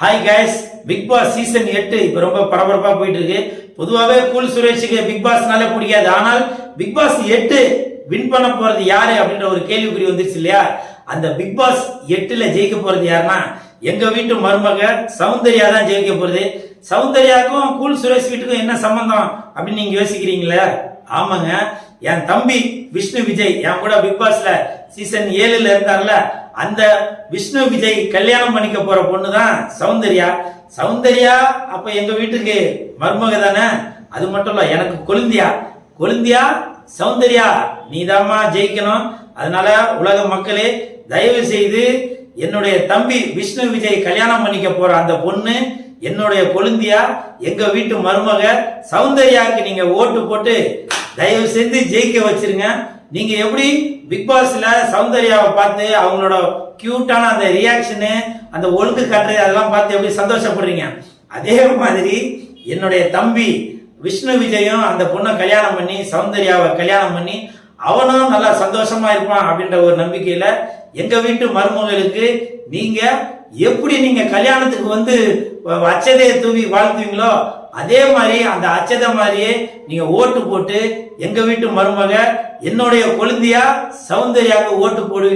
Hi guys, Bigg Boss season 8 இப்ப ரொம்ப பரபரப்பா போயிட்டு இருக்கு. பொதுவாகவே கூல் சுரேஷுக்கு பிக் பாஸ்னாலே பிடிக்காது. ஆனால் பிக் பாஸ் 8 வின் பண்ண போறது யாரு அப்படின்ற ஒரு கேள்விக்குறி வந்துருச்சு இல்லையா? அந்த பிக் பாஸ் 8ல ஜெயிக்க போறது யாருன்னா எங்க வீட்டு மருமக சௌந்தர்யா தான் ஜெயிக்க போறது. சௌந்தர்யாக்கும் கூல் சுரேஷ் வீட்டுக்கும் என்ன சம்பந்தம் அப்படின்னு நீங்க யோசிக்கிறீங்களே? ஆமாங்க, என் தம்பி விஷ்ணு விஜய் என் கூட பிக் பாஸ்ல சீசன் 7ல இருந்தார்ல, அந்த விஷ்ணு விஜய் கல்யாணம் பண்ணிக்க போற பொண்ணு தான் சௌந்தர்யா. சௌந்தர்யா அப்ப எங்க வீட்டுக்கு மருமக தானே. அது மட்டும் இல்ல, எனக்கு கொழுந்தியா சௌந்தர்யா நீதாமா ஜெயிக்கணும். அதனால உலக மக்களே தயவு செய்து என்னுடைய தம்பி விஷ்ணு விஜய் கல்யாணம் பண்ணிக்க போற அந்த பொண்ணு என்னுடைய கொழுந்தியா, எங்க வீட்டு மருமக சௌந்தர்யாக்கு நீங்க ஓட்டு போட்டு தயவு செஞ்சு ஜெயிக்க வச்சிருங்க. நீங்க எப்படி பிக் பாஸ்ல சௌந்தர்யாவை பார்த்து அவங்களோட கியூட்டான அந்த ரியாக்ஷனு, அந்த ஒழுங்கு காட்டுறது அதெல்லாம் பார்த்து எப்படி சந்தோஷப்படுறீங்க, அதே மாதிரி என்னுடைய தம்பி விஷ்ணு விஜயும் அந்த பொண்ணை கல்யாணம் பண்ணி சௌந்தர்யாவை கல்யாணம் பண்ணி அவனும் நல்லா சந்தோஷமா இருப்பான் அப்படின்ற ஒரு நம்பிக்கையில எங்க வீட்டு மருமகளுக்கு நீங்க எப்படி நீங்க கல்யாணத்துக்கு வந்து அச்சதையை தூவி வாழ்த்துவீங்களோ அதே மாதிரி அந்த அச்சதை மாதிரியே நீங்க ஓட்டு போட்டு எங்க வீட்டு மருமக என்னுடைய கொழுந்தியா சௌந்தர்யாவுக்கு ஓட்டு போடுவீங்க.